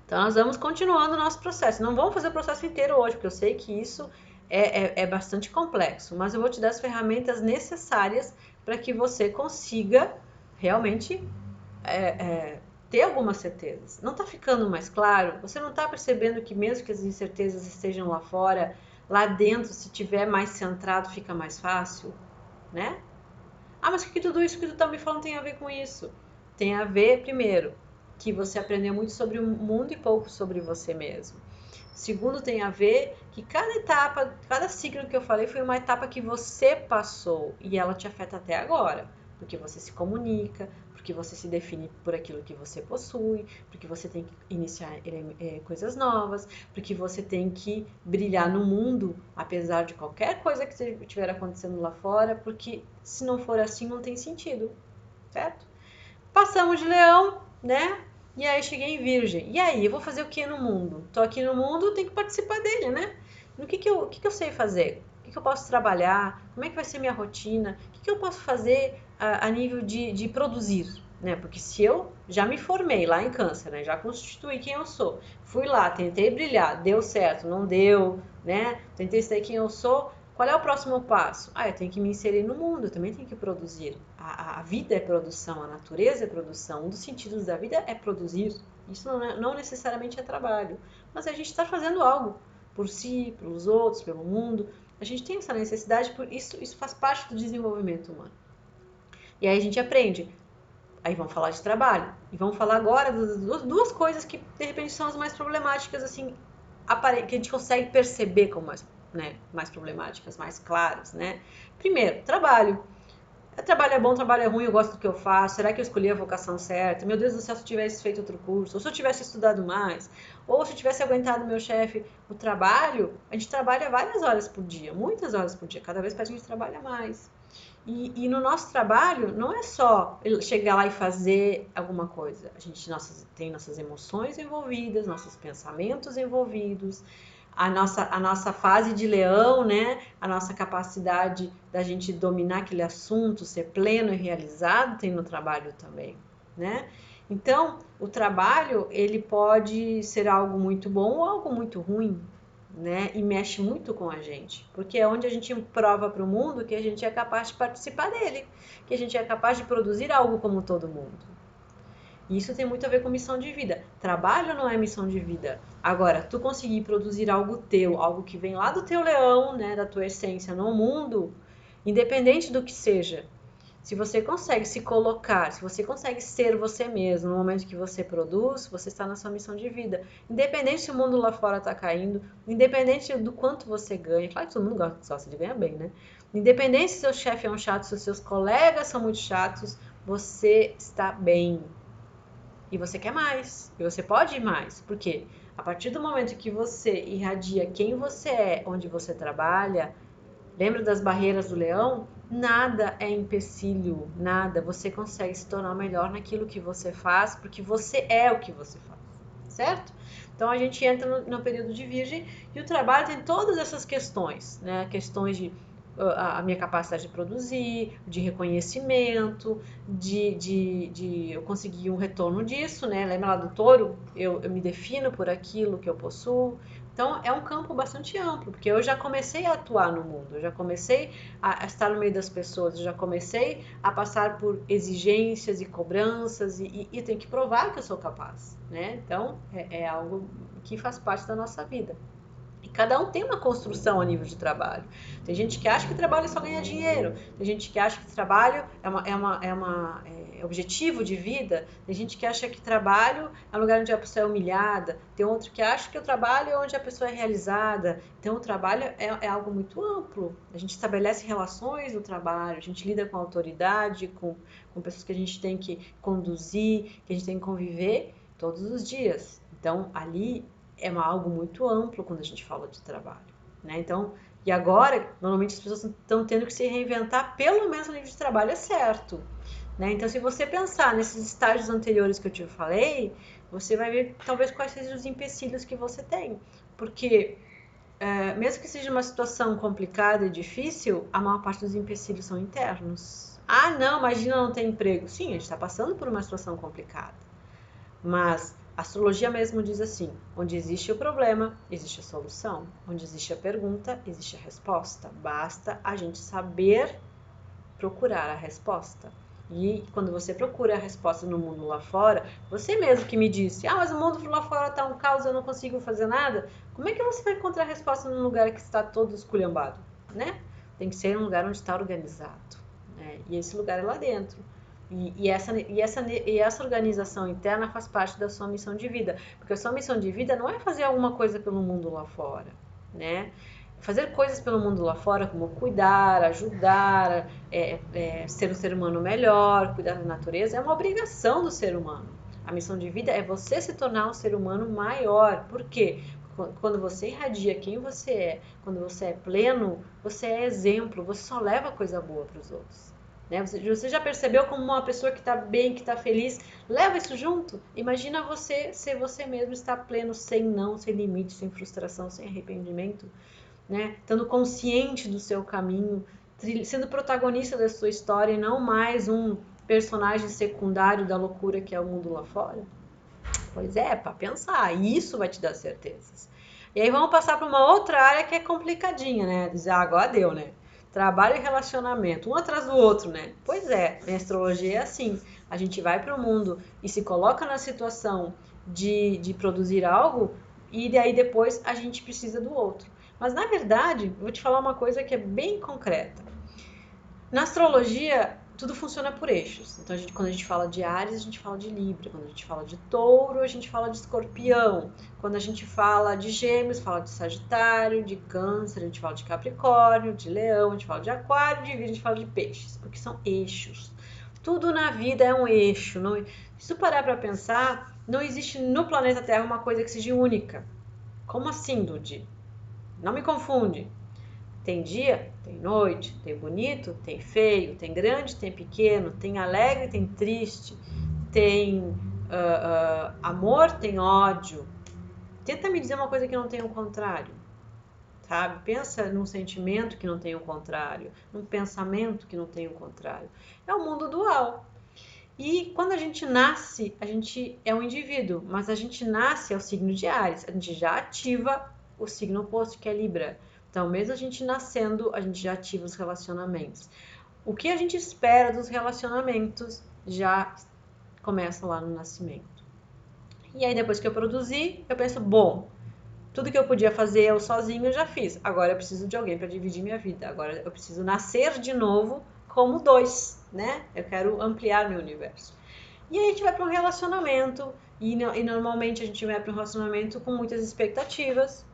Então, nós vamos continuando o nosso processo. Não vamos fazer o processo inteiro hoje, porque eu sei que isso é bastante complexo, mas eu vou te dar as ferramentas necessárias para que você consiga realmente ter algumas certezas. Não está ficando mais claro? Você não está percebendo que mesmo que as incertezas estejam lá fora, lá dentro, se tiver mais centrado, fica mais fácil, né? Ah, mas o que tudo isso que tu está me falando tem a ver com isso? Tem a ver, primeiro, que você aprendeu muito sobre o mundo e pouco sobre você mesmo. Segundo, tem a ver que cada etapa, cada ciclo que eu falei foi uma etapa que você passou e ela te afeta até agora, porque você se comunica, porque você se define por aquilo que você possui, porque você tem que iniciar coisas novas, porque você tem que brilhar no mundo, apesar de qualquer coisa que estiver acontecendo lá fora, porque se não for assim não tem sentido, certo? Passamos de leão, né? E aí cheguei em virgem. E aí, eu vou fazer o que no mundo? Tô aqui no mundo, tenho que participar dele, né? No o que eu sei fazer? O que eu posso trabalhar? Como é que vai ser minha rotina? O que eu posso fazer a nível de produzir? Né? Porque se eu já me formei lá em câncer, né? Já constituí quem eu sou. Fui lá, tentei brilhar, deu certo, não deu, né? Tentei ser quem eu sou. Qual é o próximo passo? Eu tenho que me inserir no mundo, eu também tenho que produzir. A vida é produção, a natureza é produção. Um dos sentidos da vida é produzir. Isso não necessariamente é trabalho, mas a gente está fazendo algo por si, pelos outros, pelo mundo. A gente tem essa necessidade, por isso faz parte do desenvolvimento humano. E aí a gente aprende. Aí vamos falar de trabalho. E vamos falar agora das duas coisas que de repente são as mais problemáticas, assim, que a gente consegue perceber como mais problemáticas, mais claras, né? Primeiro, trabalho. Trabalho é bom, trabalho é ruim, eu gosto do que eu faço, será que eu escolhi a vocação certa? Meu Deus do céu, se eu tivesse feito outro curso, ou se eu tivesse estudado mais, ou se eu tivesse aguentado meu chefe. O trabalho, a gente trabalha várias horas por dia, muitas horas por dia, cada vez parece que a gente trabalha mais. E no nosso trabalho, não é só chegar lá e fazer alguma coisa. A gente tem nossas emoções envolvidas, nossos pensamentos envolvidos, a nossa fase de leão, né? A nossa capacidade da gente dominar aquele assunto, ser pleno e realizado, tem no trabalho também, né? Então, o trabalho, ele pode ser algo muito bom ou algo muito ruim, né? E mexe muito com a gente, porque é onde a gente prova para o mundo que a gente é capaz de participar dele, que a gente é capaz de produzir algo como todo mundo. E isso tem muito a ver com missão de vida. Trabalho não é missão de vida. Agora, tu conseguir produzir algo teu, algo que vem lá do teu leão, né, da tua essência no mundo, independente do que seja, se você consegue se colocar, se você consegue ser você mesmo no momento que você produz, você está na sua missão de vida. Independente se o mundo lá fora está caindo, independente do quanto você ganha, claro que todo mundo gosta de ganhar bem, né? Independente se seu chefe é um chato, se os seus colegas são muito chatos, você está bem. E você quer mais, e você pode ir mais. Por quê? A partir do momento que você irradia quem você é, onde você trabalha, lembra das barreiras do leão? Nada é empecilho, nada. Você consegue se tornar melhor naquilo que você faz, porque você é o que você faz, certo? Então a gente entra no período de Virgem e o trabalho tem todas essas questões, né? Questões de a minha capacidade de produzir, de reconhecimento, de eu conseguir um retorno disso, né? Lembra lá do touro? Eu me defino por aquilo que eu possuo. Então é um campo bastante amplo, porque eu já comecei a atuar no mundo, eu já comecei a estar no meio das pessoas, eu já comecei a passar por exigências e cobranças e tenho que provar que eu sou capaz, né? Então é algo que faz parte da nossa vida. E cada um tem uma construção a nível de trabalho. Tem gente que acha que trabalho é só ganhar dinheiro. Tem gente que acha que trabalho é objetivo de vida. Tem gente que acha que trabalho é um lugar onde a pessoa é humilhada. Tem outro que acha que o trabalho é onde a pessoa é realizada. Então o trabalho é algo muito amplo. A gente estabelece relações no trabalho. A gente lida com autoridade, com pessoas que a gente tem que conduzir, que a gente tem que conviver todos os dias. Então ali é algo muito amplo quando a gente fala de trabalho, né? Então, e agora, normalmente as pessoas estão tendo que se reinventar, pelo menos no nível de trabalho é certo, né? Então, se você pensar nesses estágios anteriores que eu te falei, você vai ver talvez quais sejam os empecilhos que você tem, porque mesmo que seja uma situação complicada e difícil, a maior parte dos empecilhos são internos. Ah, não, imagina não ter emprego. Sim, a gente está passando por uma situação complicada. Mas a astrologia mesmo diz assim: onde existe o problema, existe a solução. Onde existe a pergunta, existe a resposta. Basta a gente saber procurar a resposta. E quando você procura a resposta no mundo lá fora, você mesmo que me disse: ah, mas o mundo lá fora está um caos, eu não consigo fazer nada. Como é que você vai encontrar a resposta num lugar que está todo esculhambado, né? Tem que ser um lugar onde está organizado, né? E esse lugar é lá dentro. E essa organização interna faz parte da sua missão de vida, porque a sua missão de vida não é fazer alguma coisa pelo mundo lá fora, né? Fazer coisas pelo mundo lá fora, como cuidar, ajudar, ser um ser humano melhor, cuidar da natureza, é uma obrigação do ser humano. A missão de vida é você se tornar um ser humano maior. Por quê? Quando você irradia quem você é, quando você é pleno, você é exemplo, você só leva coisa boa para os outros. Né? Você já percebeu como uma pessoa que está bem, que está feliz, leva isso junto? Imagina você ser você mesmo, estar pleno, sem não, sem limite, sem frustração, sem arrependimento, né? Estando consciente do seu caminho, sendo protagonista da sua história e não mais um personagem secundário da loucura que é o mundo lá fora. Pois é, para pensar, isso vai te dar certezas. E aí vamos passar para uma outra área que é complicadinha, né? Dizer, agora deu, né? Trabalho e relacionamento, um atrás do outro, né? Pois é, a astrologia é assim. A gente vai para o mundo e se coloca na situação de produzir algo e daí depois a gente precisa do outro. Mas na verdade, eu vou te falar uma coisa que é bem concreta. Na astrologia, tudo funciona por eixos. Então, quando a gente fala de Áries, a gente fala de Libra. Quando a gente fala de Touro, a gente fala de Escorpião. Quando a gente fala de Gêmeos, fala de Sagitário, de Câncer, a gente fala de Capricórnio, de Leão, a gente fala de Aquário, de Virgem, a gente fala de Peixes, porque são eixos. Tudo na vida é um eixo. Não, se tu parar para pensar, não existe no planeta Terra uma coisa que seja única. Como assim, Dudi? Não me confunde. Tem dia, tem noite, tem bonito, tem feio, tem grande, tem pequeno, tem alegre, tem triste, tem amor, tem ódio. Tenta me dizer uma coisa que não tem o contrário, sabe? Pensa num sentimento que não tem o contrário, num pensamento que não tem o contrário. É o mundo dual. E quando a gente nasce, a gente é um indivíduo, mas a gente nasce é o signo de Áries, a gente já ativa o signo oposto, que é Libra. Então, mesmo a gente nascendo, a gente já ativa os relacionamentos. O que a gente espera dos relacionamentos já começa lá no nascimento. E aí, depois que eu produzi, eu penso, bom, tudo que eu podia fazer eu sozinho eu já fiz. Agora eu preciso de alguém para dividir minha vida. Agora eu preciso nascer de novo como dois, né? Eu quero ampliar meu universo. E aí a gente vai para um relacionamento e normalmente a gente vai para um relacionamento com muitas expectativas.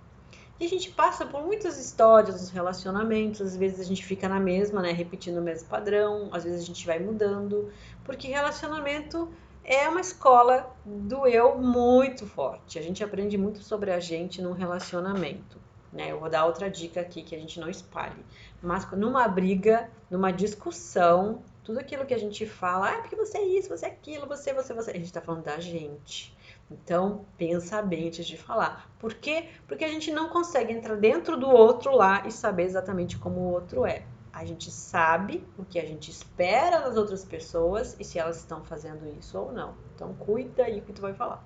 E a gente passa por muitas histórias dos relacionamentos, às vezes a gente fica na mesma, né, repetindo o mesmo padrão, às vezes a gente vai mudando, porque relacionamento é uma escola do eu muito forte. A gente aprende muito sobre a gente num relacionamento, né? Eu vou dar outra dica aqui que a gente não espalhe. Mas numa briga, numa discussão, tudo aquilo que a gente fala, ah, porque você é isso, você é aquilo, você, a gente tá falando da gente. Então, pensa bem antes de falar. Por quê? Porque a gente não consegue entrar dentro do outro lá e saber exatamente como o outro é. A gente sabe o que a gente espera das outras pessoas e se elas estão fazendo isso ou não. Então, cuida aí o que tu vai falar.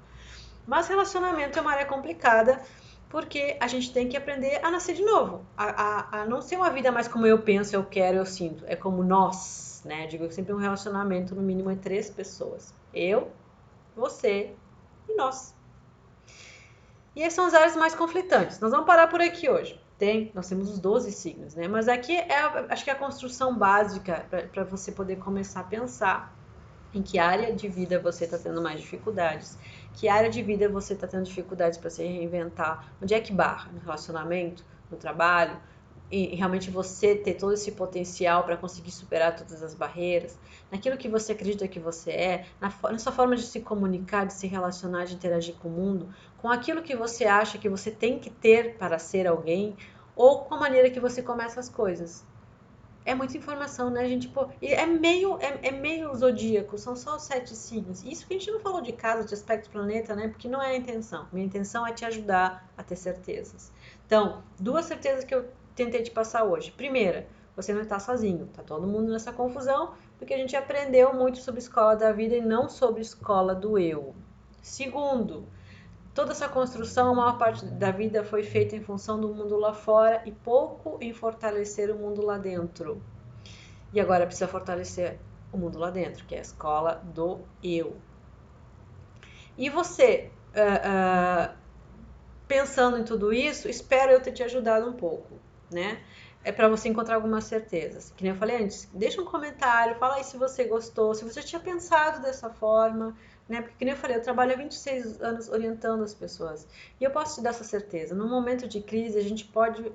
Mas relacionamento é uma área complicada porque a gente tem que aprender a nascer de novo. A não ser uma vida mais como eu penso, eu quero, eu sinto. É como nós, né? Eu digo que sempre um relacionamento, no mínimo, é 3 pessoas. Eu, você e nós. E essas são as áreas mais conflitantes. Nós vamos parar por aqui hoje. Nós temos os 12 signos, né? Mas aqui acho que é a construção básica para você poder começar a pensar em que área de vida você está tendo mais dificuldades, que área de vida você está tendo dificuldades para se reinventar, onde é que barra? No relacionamento, no trabalho, e realmente você ter todo esse potencial para conseguir superar todas as barreiras, naquilo que você acredita que você é, na sua forma de se comunicar, de se relacionar, de interagir com o mundo, com aquilo que você acha que você tem que ter para ser alguém, ou com a maneira que você começa as coisas. É muita informação, né, gente? Pô, é meio zodíaco, são só os 7 signos. Isso que a gente não falou de casa, de aspecto planeta, né? Porque não é a intenção. Minha intenção é te ajudar a ter certezas. Então, 2 certezas que eu tentei te passar hoje. Primeira, você não está sozinho. Tá todo mundo nessa confusão, porque a gente aprendeu muito sobre escola da vida e não sobre escola do eu. Segundo, toda essa construção, a maior parte da vida foi feita em função do mundo lá fora e pouco em fortalecer o mundo lá dentro. E agora precisa fortalecer o mundo lá dentro, que é a escola do eu. E você, pensando em tudo isso, espero eu ter te ajudado um pouco, né? É para você encontrar algumas certezas. Que nem eu falei antes, deixa um comentário, fala aí se você gostou, se você tinha pensado dessa forma, né? Porque, que nem eu falei, eu trabalho há 26 anos orientando as pessoas. E eu posso te dar essa certeza. No momento de crise, a gente pode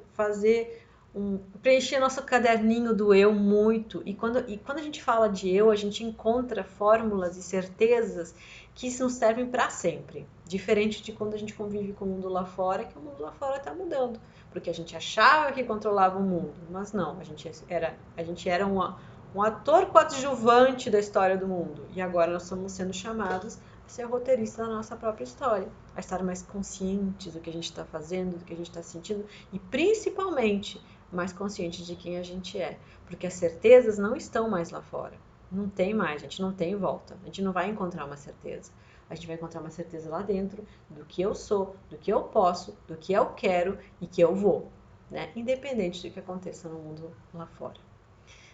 preencher nosso caderninho do eu muito. E quando a gente fala de eu, a gente encontra fórmulas e certezas que isso nos servem para sempre. Diferente de quando a gente convive com o mundo lá fora, que o mundo lá fora está mudando. Porque a gente achava que controlava o mundo, mas não, a gente era um ator coadjuvante da história do mundo. E agora nós estamos sendo chamados a ser roteiristas da nossa própria história, a estar mais conscientes do que a gente está fazendo, do que a gente está sentindo e principalmente mais conscientes de quem a gente é. Porque as certezas não estão mais lá fora. Não tem mais, a gente não tem volta. A gente não vai encontrar uma certeza. A gente vai encontrar uma certeza lá dentro do que eu sou, do que eu posso, do que eu quero e que eu vou, né? Independente do que aconteça no mundo lá fora.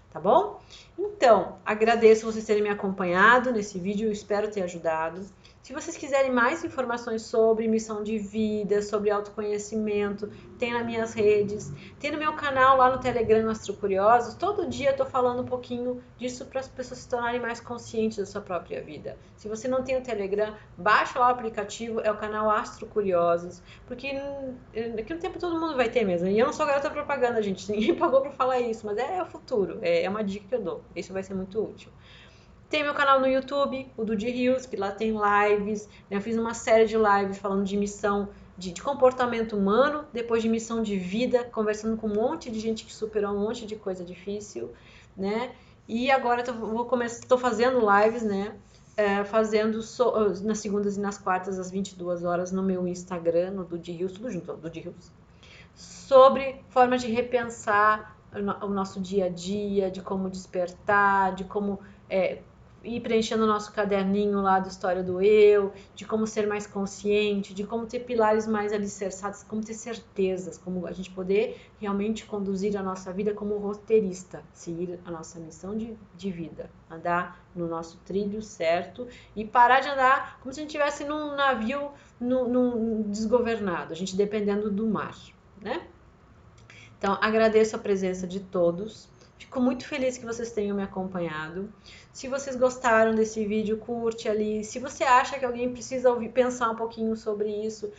Tá bom? Então, agradeço vocês terem me acompanhado nesse vídeo, espero ter ajudado. Se vocês quiserem mais informações sobre missão de vida, sobre autoconhecimento, tem nas minhas redes, tem no meu canal lá no Telegram Astro Curiosos. Todo dia eu tô falando um pouquinho disso para as pessoas se tornarem mais conscientes da sua própria vida. Se você não tem o Telegram, baixa lá o aplicativo, é o canal Astro Curiosos, porque daqui a um tempo todo mundo vai ter mesmo. E eu não sou garota propaganda, gente, ninguém pagou para falar isso, mas é o futuro, é uma dica que eu dou. Isso vai ser muito útil. Tem meu canal no YouTube, o Dudy Rios, que lá tem lives, né? Eu fiz uma série de lives falando de missão de comportamento humano, depois de missão de vida, conversando com um monte de gente que superou um monte de coisa difícil, né? E agora estou fazendo lives, né? Nas segundas e nas quartas, às 22 horas, no meu Instagram, no Dudy Rios, tudo junto, Dudy Rios, sobre forma de repensar o nosso dia a dia, de como despertar, de como ir preenchendo o nosso caderninho lá do História do Eu, de como ser mais consciente, de como ter pilares mais alicerçados, como ter certezas, como a gente poder realmente conduzir a nossa vida como roteirista, seguir a nossa missão de vida, andar no nosso trilho certo e parar de andar como se a gente estivesse num navio num desgovernado, a gente dependendo do mar, né? Então, agradeço a presença de todos. Fico muito feliz que vocês tenham me acompanhado. Se vocês gostaram desse vídeo, curte ali. Se você acha que alguém precisa pensar um pouquinho sobre isso,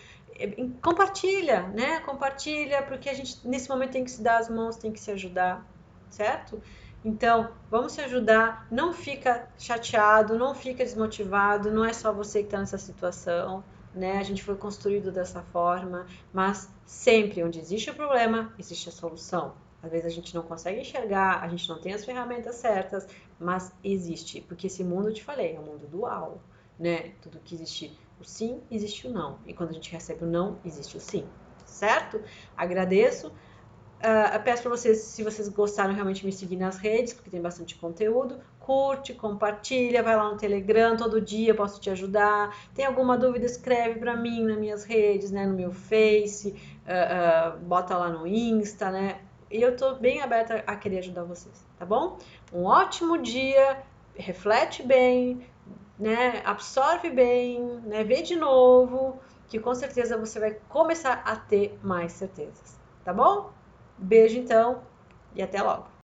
compartilha, né? Compartilha, porque a gente nesse momento tem que se dar as mãos, tem que se ajudar, certo? Então, vamos se ajudar. Não fica chateado, não fica desmotivado. Não é só você que está nessa situação. Né? A gente foi construído dessa forma, mas sempre onde existe o problema, existe a solução. Às vezes a gente não consegue enxergar, a gente não tem as ferramentas certas, mas existe, porque esse mundo, eu te falei, é um mundo dual, né? Tudo que existe o sim, existe o não. E quando a gente recebe o não, existe o sim, certo? Agradeço. Peço para vocês, se vocês gostaram, realmente me seguir nas redes, porque tem bastante conteúdo. Curte, compartilha, vai lá no Telegram, todo dia eu posso te ajudar. Tem alguma dúvida, escreve para mim nas minhas redes, né, no meu Face, bota lá no Insta, né? E eu tô bem aberta a querer ajudar vocês, tá bom? Um ótimo dia, reflete bem, né? Absorve bem, né? Vê de novo, que com certeza você vai começar a ter mais certezas, tá bom? Beijo então e até logo!